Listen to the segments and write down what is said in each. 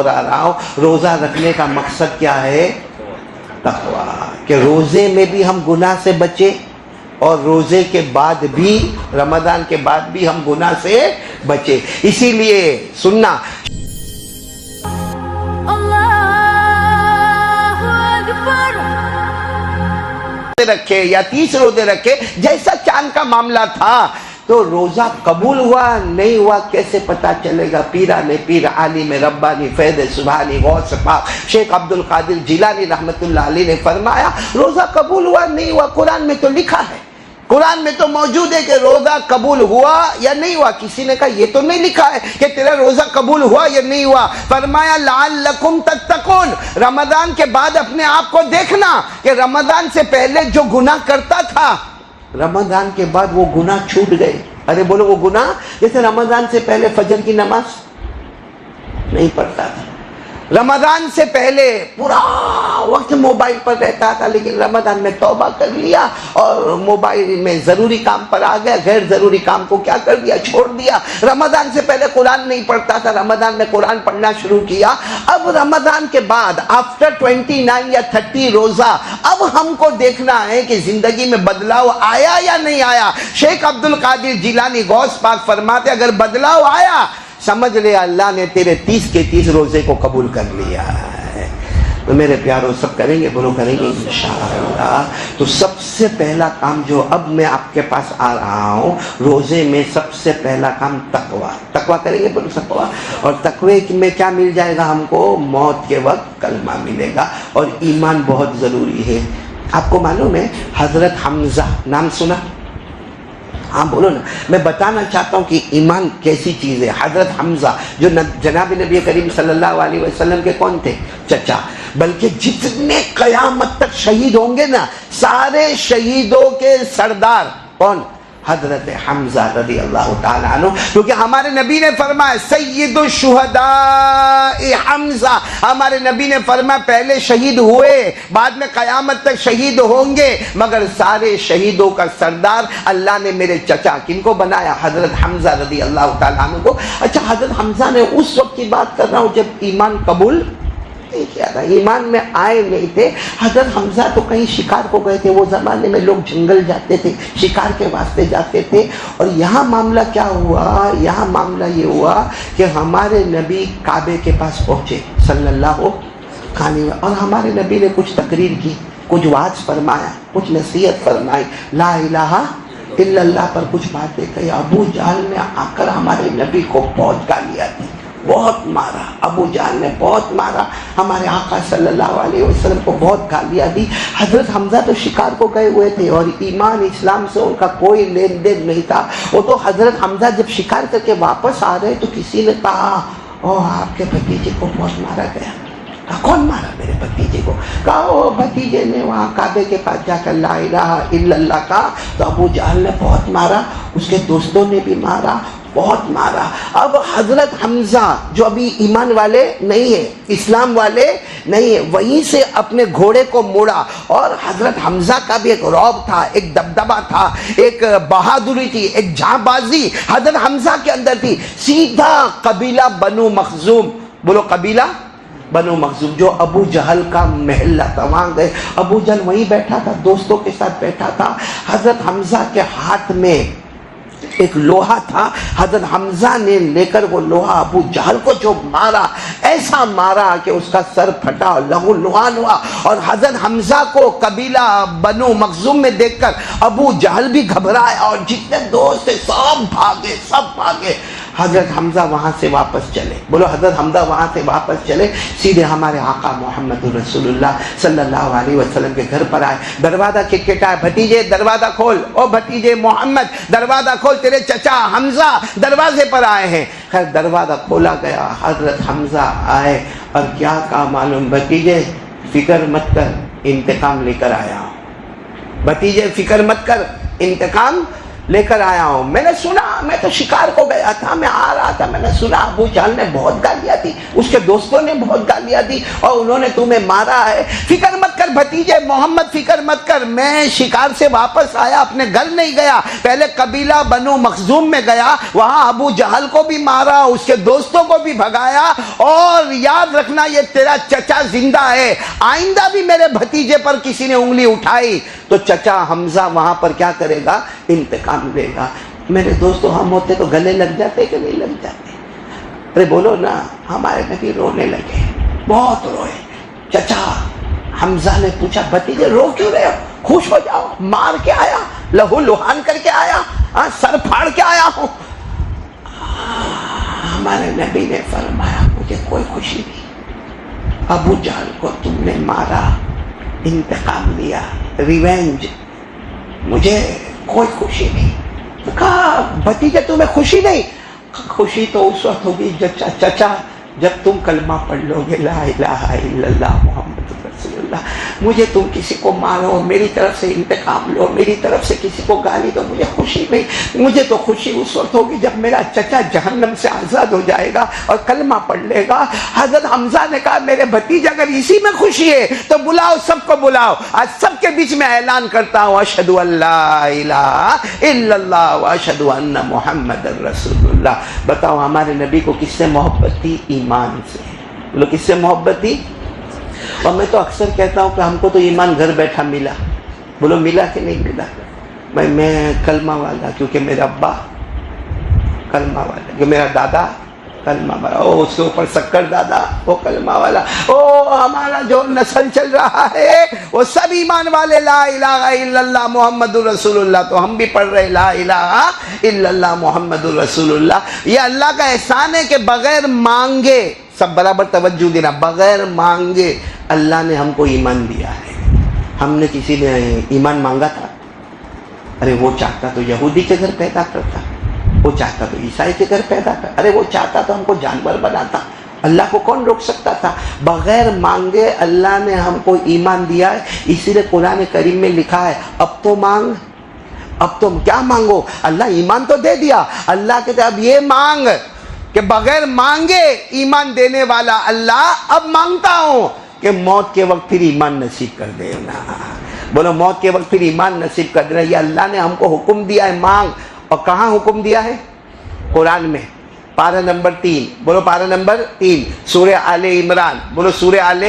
رہا ہوں روزہ رکھنے کا مقصد کیا ہے؟ تقویٰ، کہ روزے میں بھی ہم گناہ سے بچے اور روزے کے بعد بھی، رمضان کے بعد بھی ہم گناہ سے بچے. اسی لیے سننا رکھے یا 30 روزے رکھے، جیسا چاند کا معاملہ تھا. تو روزہ قبول ہوا نہیں ہوا کیسے پتا چلے گا؟ پیران پیر عالم ربانی فیض سبحانی غوث پاک شیخ عبد القادر جیلانی رحمت اللہ علیہ نے فرمایا روزہ قبول ہوا نہیں ہوا قرآن میں تو لکھا ہے، قرآن میں تو موجود ہے کہ روزہ قبول ہوا یا نہیں ہوا. کسی نے کہا یہ تو نہیں لکھا ہے کہ تیرا روزہ قبول ہوا یا نہیں ہوا. فرمایا لعلکم تتقون، رمضان کے بعد اپنے آپ کو دیکھنا کہ رمضان سے پہلے جو گناہ کرتا تھا رمضان کے بعد وہ گناہ چھوٹ گئے. ارے بولو وہ گناہ، جیسے رمضان سے پہلے فجر کی نماز نہیں پڑھتا تھا، رمضان سے پہلے پورا وقت موبائل پر رہتا تھا، لیکن رمضان میں توبہ کر لیا اور موبائل میں ضروری کام پر آ گیا، غیر ضروری کام کو کیا کر دیا؟ چھوڑ دیا. رمضان سے پہلے قرآن نہیں پڑھتا تھا، رمضان میں قرآن پڑھنا شروع کیا. اب رمضان کے بعد آفٹر 29 یا 30 روزہ اب ہم کو دیکھنا ہے کہ زندگی میں بدلاؤ آیا یا نہیں آیا. شیخ عبد القادر جیلانی غوث پاک فرماتے اگر بدلاؤ آیا سمجھ لے اللہ نے تیرے 30 کے 30 روزے کو قبول کر لیا ہے. تو میرے پیاروں سب کریں گے؟ بولو کریں گے انشاءاللہ. تو سب سے پہلا کام جو اب میں آپ کے پاس آ رہا ہوں، روزے میں سب سے پہلا کام تقویٰ. تقویٰ کریں گے؟ بولو تقویٰ. اور تقوی میں کیا مل جائے گا ہم کو؟ موت کے وقت کلمہ ملے گا. اور ایمان بہت ضروری ہے. آپ کو معلوم ہے حضرت حمزہ نام سنا؟ ہاں بولو نا. میں بتانا چاہتا ہوں کہ ایمان کیسی چیز ہے. حضرت حمزہ جو جناب نبی کریم صلی اللہ علیہ وسلم کے کون تھے؟ چچا. بلکہ جتنے قیامت تک شہید ہوں گے نا سارے شہیدوں کے سردار کون؟ حضرت حمزہ رضی اللہ تعالیٰ عنہ. کیونکہ ہمارے نبی نے فرمایا سید الشہداء حمزہ، ہمارے نبی نے فرمایا پہلے شہید ہوئے بعد میں قیامت تک شہید ہوں گے، مگر سارے شہیدوں کا سردار اللہ نے میرے چچا کن کو بنایا؟ حضرت حمزہ رضی اللہ تعالیٰ عنہ کو. اچھا حضرت حمزہ نے اس وقت کی بات کر رہا ہوں جب ایمان قبول نہیں کیا تھا، ایمان میں آئے نہیں تھے. حضرت حمزہ تو کہیں شکار کو گئے تھے. وہ زمانے میں لوگ جنگل جاتے تھے، شکار کے واسطے جاتے تھے. اور یہاں معاملہ کیا ہوا؟ یہاں معاملہ یہ ہوا کہ ہمارے نبی کعبے کے پاس پہنچے صلی اللہ علیہ وسلم، اور ہمارے نبی نے کچھ تقریر کی، کچھ وعظ فرمایا، کچھ نصیحت فرمائی، لا الہ الا اللہ پر کچھ باتیں کہی. ابو جہل نے آ کر ہمارے نبی کو بہت گالیاں دی، بہت مارا. ابو جہل نے بہت مارا ہمارے آقا صلی اللہ علیہ وسلم کو، بہت گالیاں دی. حضرت حمزہ تو شکار کو گئے ہوئے تھے اور ایمان اسلام سے ان کا کوئی لین دین نہیں تھا. وہ تو حضرت حمزہ جب شکار کر کے واپس آ رہے تو کسی نے کہا آپ کے بھتیجے کو بہت مارا گیا. کہا کون مارا میرے بھتیجے کو؟ کہا وہ بھتیجے نے وہاں کعبے کے پاس جا کر لا الہ الا اللہ کہا تو ابو جہل نے بہت مارا، اس کے دوستوں نے بھی مارا، بہت مارا. اب حضرت حمزہ جو ابھی ایمان والے نہیں ہیں، اسلام والے نہیں ہیں، وہیں سے اپنے گھوڑے کو موڑا. اور حضرت حمزہ کا بھی ایک رعب تھا، ایک دبدبہ تھا، ایک بہادری تھی، ایک جاں بازی حضرت حمزہ کے اندر تھی. سیدھا قبیلہ بنو مخزوم، بولو قبیلہ بنو مخزوم جو ابو جہل کا محلہ تھا، وہاں گئے. ابو جہل وہیں بیٹھا تھا، دوستوں کے ساتھ بیٹھا تھا. حضرت حمزہ کے ہاتھ میں ایک لوہا تھا، حضرت حمزہ نے لے کر وہ لوہا ابو جہل کو جو مارا، ایسا مارا کہ اس کا سر پھٹا، لہو لہان ہوا. اور حضرت حمزہ کو قبیلہ بنو مخزوم میں دیکھ کر ابو جہل بھی گھبرایا اور جتنے دوست تھے سب بھاگے. حضرت حمزہ وہاں سے واپس چلے. بولو حضرت حمزہ وہاں سے واپس چلے، سیدھے ہمارے آقا محمد رسول اللہ صلی اللہ علیہ وسلم کے گھر پر آئے. دروازہ کھٹکھٹایا، بھتیجے دروازہ کھول، او بھتیجے محمد دروازہ کھول، تیرے چچا حمزہ دروازے پر آئے ہیں. خیر دروازہ کھولا گیا، حضرت حمزہ آئے اور کیا کہا معلوم؟ بھتیجے فکر مت کر، انتقام لے کر آیا ہوں. بھتیجے فکر مت کر، انتقام لے کر آیا ہوں. میں نے سنا، میں تو شکار کو گیا تھا، میں آ رہا تھا، میں نے سنا ابو جہل نے بہت گالیاں دی، اس کے دوستوں نے بہت گالیاں دی اور انہوں نے تمہیں مارا ہے. فکر مت کر بھتیجے، محمد فکر مت کر، میں شکار سے واپس آیا، اپنے گھر نہیں گیا، پہلے قبیلہ بنو مخزوم میں گیا، وہاں ابو جہل کو بھی مارا، اس کے دوستوں کو بھی بھگایا، اور یاد رکھنا یہ تیرا چچا زندہ ہے، آئندہ بھی میرے بھتیجے پر کسی نے انگلی اٹھائی تو چچا حمزہ وہاں پر کیا کرے گا؟ انتقام لے گا۔ میرے دوستو، ہم ہوتے تو گلے لگ جاتے کہ نہیں لگ جاتے؟ ارے بولو نا، ہمارے نبی رونے لگے، بہت روئے۔ چچا حمزہ نے پوچھا، بھتیجے رو کیوں رہے ہو؟ خوش ہو جاؤ، مار کے آیا، لہو لہان کر کے آیا، سر پھاڑ کے آیا ہوں۔ ہمارے نبی نے فرمایا، مجھے کوئی خوشی نہیں، ابو جہل کو تم نے مارا، انتقام لیا، ریونج، مجھے کوئی خوشی نہیں۔ کہا بھتیجے تمہیں خوشی نہیں؟ خوشی تو اس وقت ہوگی چچا جب تم کلمہ پڑھ لو گے، لا الہ الا اللہ محمد رسول اللہ، مجھے تم کسی کو مارو، میری طرف سے انتقام لو، میری طرف سے کسی کو گالی دو، مجھے خوشی نہیں۔ مجھے تو خوشی اس وقت ہوگی جب میرا چچا جہنم سے آزاد ہو جائے گا اور کلمہ پڑھ لے گا۔ حضرت حمزہ نے کہا، میرے بھتیجے اگر اسی میں خوشی ہے تو بلاؤ، سب کو بلاؤ، آج سب کے بیچ میں اعلان کرتا ہوں، اشہد ان لا الہ الا اللہ واشہد ان محمد رسول اللہ۔ بتاؤ ہمارے نبی کو کس سے محبت تھی؟ ایمان سے۔ بولو کس سے محبت تھی؟ اور میں تو اکثر کہتا ہوں کہ ہم کو تو ایمان گھر بیٹھا ملا۔ بولو ملا کہ نہیں ملا؟ میں کلمہ والا، کیونکہ میرا ابا کلمہ والا، کہ میرا دادا کلمہ والا، او اس کے اوپر سکر دادا وہ کلمہ والا، او ہمارا جو نسل چل رہا ہے وہ سب ایمان والے، لا الہ الا اللہ محمد رسول اللہ۔ تو ہم بھی پڑھ رہے لا الہ الا اللہ محمد رسول اللہ۔ یہ اللہ کا احسان ہے کہ بغیر مانگے، سب برابر توجہ دینا، بغیر مانگے اللہ نے ہم کو ایمان دیا ہے۔ ہم نے کسی نے ایمان مانگا تھا؟ ارے وہ چاہتا تو یہودی کے گھر پیدا کرتا، وہ چاہتا تو عیسائی کے گھر پیدا کرتا، ارے وہ چاہتا تو ہم کو جانور بناتا، اللہ کو کون روک سکتا تھا؟ بغیر مانگے اللہ نے ہم کو ایمان دیا ہے، اسی لیے قرآن کریم میں لکھا ہے، اب تو مانگ، اب تم کیا مانگو؟ اللہ ایمان تو دے دیا، اللہ کہتے اب یہ مانگ، کہ بغیر مانگے ایمان دینے والا اللہ اب مانگتا ہوں کہ موت کے وقت پھر ایمان نصیب کر دینا۔ بولو موت کے وقت پھر ایمان نصیب کر دینا۔ یہ اللہ نے ہم کو حکم دیا ہے مانگ، اور کہاں حکم دیا ہے؟ قرآن میں، پارہ نمبر 3، بولو پارہ نمبر 3، سورہ آل عمران، بولو سورہ آل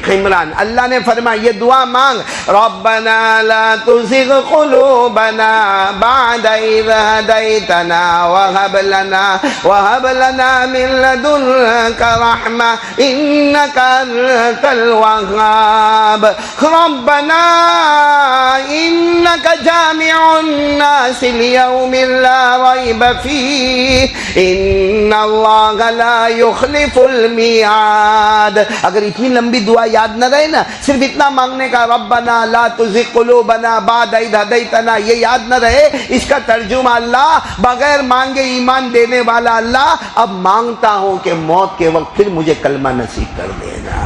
عمران۔ اللہ نے فرمایا یہ دعا مانگ، ربنا لا تزغ قلوبنا بعد اذ ہدیتنا وہب لنا من لدنک رحمہ انک انت الوہاب، ربنا انک جامع الناس لیوم لا ریب فیہ ان اللہ لا یخلف المیعاد۔ اگر اتنی لمبی دعا یاد نہ رہے نا، صرف اتنا مانگنے کا، ربنا لا تزغ قلوبنا بعد اذ ہدیتنا، یہ یاد نہ رہے، اس کا ترجمہ اللہ بغیر مانگے ایمان دینے والا اللہ اب مانگتا ہوں کہ موت کے وقت پھر مجھے کلمہ نصیب کر دینا۔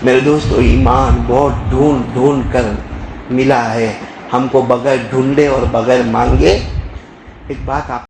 میرے دوستو ایمان بہت ڈھونڈ ڈھونڈ کر ملا ہے، ہم کو بغیر ڈھونڈے اور بغیر مانگے۔ ایک بات آپ